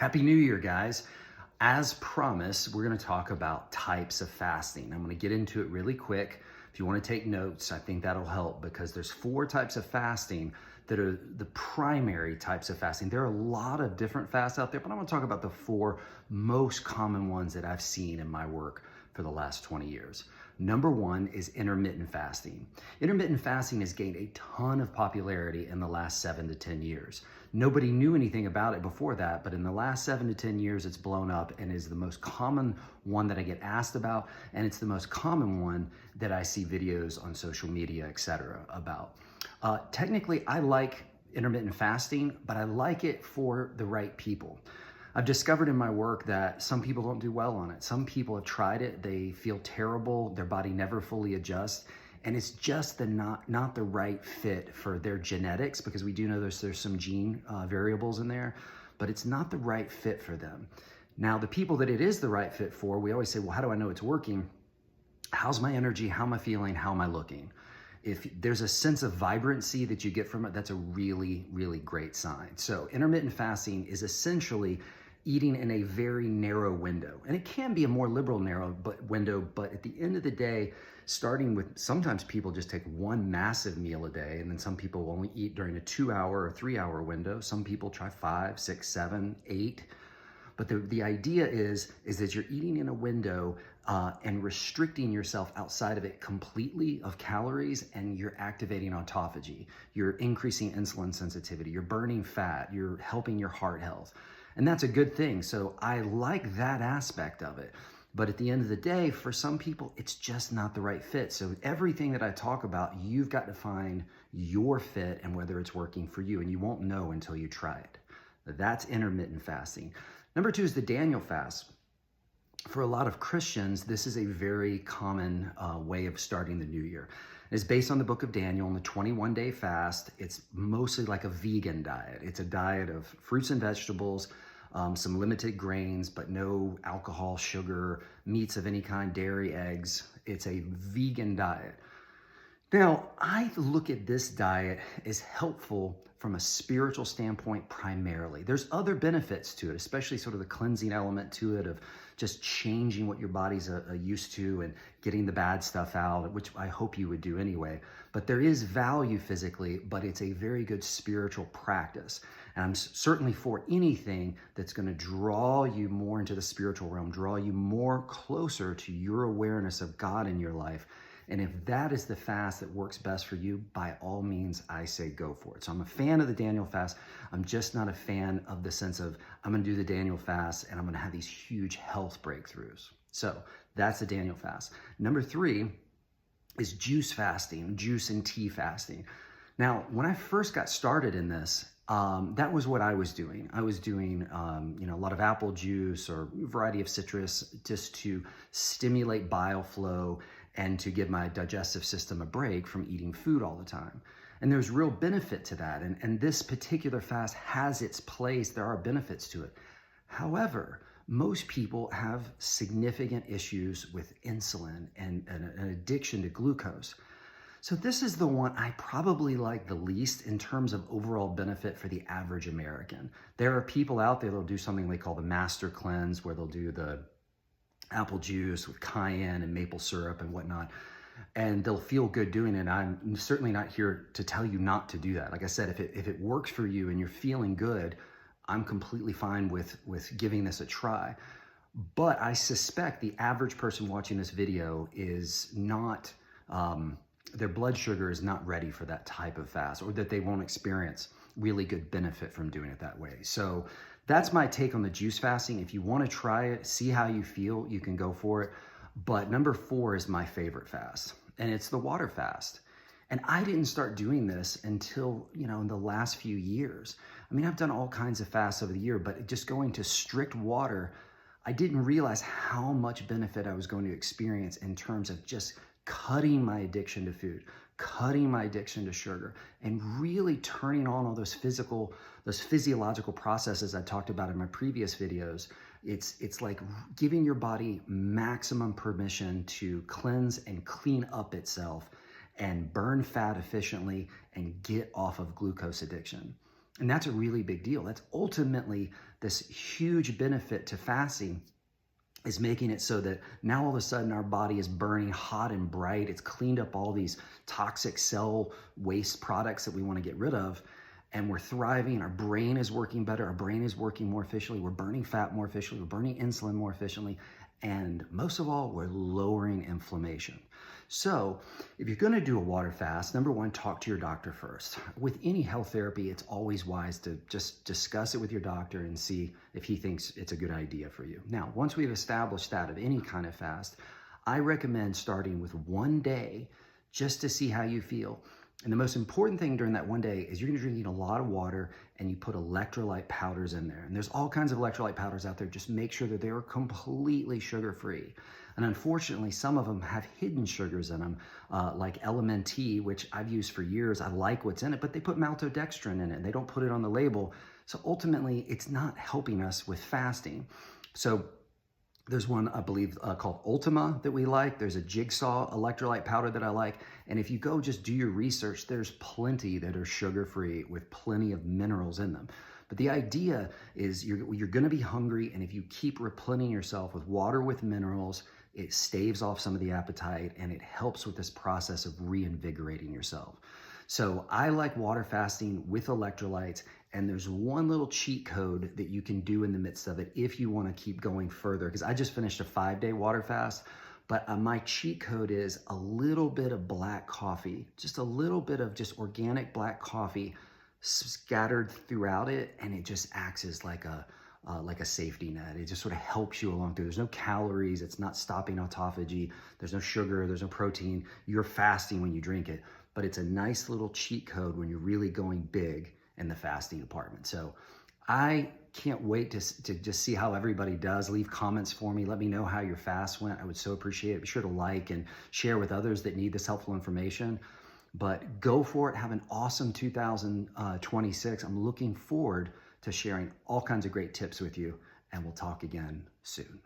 Happy New Year, guys. As promised, we're going to talk about types of fasting. I'm going to get into it really quick. If you want to take notes, I think that'll help because there's 4 types of fasting that are the primary types of fasting. There are a lot of different fasts out there, but I'm going to talk about the 4 most common ones that I've seen in my work for the last 20 years. Number 1 is intermittent fasting. Intermittent fasting has gained a ton of popularity in the last 7 to 10 years. Nobody knew anything about it before that, but in the last 7 to 10 years, it's blown up and is the most common one that I get asked about, and it's the most common one that I see videos on social media, etc. about. Technically, I like intermittent fasting, but I like it for the right people. I've discovered in my work that some people don't do well on it. Some people have tried it, they feel terrible, their body never fully adjusts, and it's just not the right fit for their genetics, because we do know there's some gene variables in there, but it's not the right fit for them. Now, the people that it is the right fit for, we always say, well, how do I know it's working? How's my energy? How am I feeling? How am I looking? If there's a sense of vibrancy that you get from it, that's a really, really great sign. So intermittent fasting is essentially eating in a very narrow window. And it can be a more liberal window, but at the end of the day, starting with, sometimes people just take one massive meal a day, and then some people only eat during a 2-hour or 3-hour window. Some people try 5, 6, 7, 8. But the idea is that you're eating in a window and restricting yourself outside of it completely of calories, and you're activating autophagy. You're increasing insulin sensitivity. You're burning fat. You're helping your heart health. And that's a good thing. So I like that aspect of it. But at the end of the day, for some people, it's just not the right fit. So everything that I talk about, you've got to find your fit and whether it's working for you. And you won't know until you try it. That's intermittent fasting. Number 2 is the Daniel fast. For a lot of Christians, this is a very common way of starting the new year. It's based on the book of Daniel and the 21-day fast. It's mostly like a vegan diet. It's a diet of fruits and vegetables, some limited grains, but no alcohol, sugar, meats of any kind, dairy, eggs. It's a vegan diet. Now, I look at this diet as helpful from a spiritual standpoint primarily. There's other benefits to it, especially sort of the cleansing element to it of just changing what your body's used to and getting the bad stuff out, which I hope you would do anyway. But there is value physically, but it's a very good spiritual practice. And I'm certainly for anything that's going to draw you more into the spiritual realm, draw you more closer to your awareness of God in your life. And if that is the fast that works best for you, by all means, I say go for it. So I'm a fan of the Daniel fast. I'm just not a fan of the sense of I'm going to do the Daniel fast and I'm going to have these huge health breakthroughs. So that's the Daniel fast. Number 3 is juice fasting, juice and tea fasting. Now, when I first got started in this, that was what I was doing. I was doing, a lot of apple juice or a variety of citrus just to stimulate bile flow and to give my digestive system a break from eating food all the time. And there's real benefit to that. And this particular fast has its place. There are benefits to it. However, most people have significant issues with insulin and an addiction to glucose. So this is the one I probably like the least in terms of overall benefit for the average American. There are people out there that'll do something they call the master cleanse, where they'll do the apple juice with cayenne and maple syrup and whatnot, and they'll feel good doing it. I'm certainly not here to tell you not to do that. Like I said, if it works for you and you're feeling good, I'm completely fine with giving this a try. But I suspect the average person watching this video is not, their blood sugar is not ready for that type of fast, or that they won't experience really good benefit from doing it that way. So that's my take on the juice fasting. If you want to try it, see how you feel, you can go for it. But number 4 is my favorite fast, and it's the water fast. And I didn't start doing this until, in the last few years. I mean, I've done all kinds of fasts over the year, but just going to strict water, I didn't realize how much benefit I was going to experience in terms of just cutting my addiction to food, cutting my addiction to sugar, and really turning on all those physiological processes I talked about in my previous videos. It's like giving your body maximum permission to cleanse and clean up itself and burn fat efficiently and get off of glucose addiction. And that's a really big deal. That's ultimately this huge benefit to fasting is making it so that now all of a sudden our body is burning hot and bright. It's cleaned up all these toxic cell waste products that we want to get rid of. And we're thriving. Our brain is working better. Our brain is working more efficiently. We're burning fat more efficiently. We're burning insulin more efficiently. And most of all, we're lowering inflammation. So if you're going to do a water fast, number one, talk to your doctor first. With any health therapy, it's always wise to just discuss it with your doctor and see if he thinks it's a good idea for you. Now, once we've established that of any kind of fast, I recommend starting with 1 day just to see how you feel. And the most important thing during that 1 day is you're going to be drinking a lot of water, and you put electrolyte powders in there. And there's all kinds of electrolyte powders out there. Just make sure that they are completely sugar-free. And unfortunately, some of them have hidden sugars in them, like LMNT, which I've used for years. I like what's in it, but they put maltodextrin in it, and they don't put it on the label. So ultimately, it's not helping us with fasting. So there's one, I believe, called Ultima that we like. There's a Jigsaw electrolyte powder that I like. And if you go just do your research, there's plenty that are sugar-free with plenty of minerals in them. But the idea is you're going to be hungry, and if you keep replenishing yourself with water with minerals, it staves off some of the appetite, and it helps with this process of reinvigorating yourself. So I like water fasting with electrolytes, and there's one little cheat code that you can do in the midst of it if you want to keep going further, because I just finished a 5-day water fast, but my cheat code is a little bit of black coffee, just a little bit of just organic black coffee scattered throughout it, and it just acts as like a safety net. It just sort of helps you along through. There's no calories. It's not stopping autophagy. There's no sugar. There's no protein. You're fasting when you drink it, but it's a nice little cheat code when you're really going big in the fasting department. So I can't wait to just see how everybody does. Leave comments for me. Let me know how your fast went. I would so appreciate it. Be sure to like and share with others that need this helpful information. But go for it. Have an awesome 2026. I'm looking forward to sharing all kinds of great tips with you, and we'll talk again soon.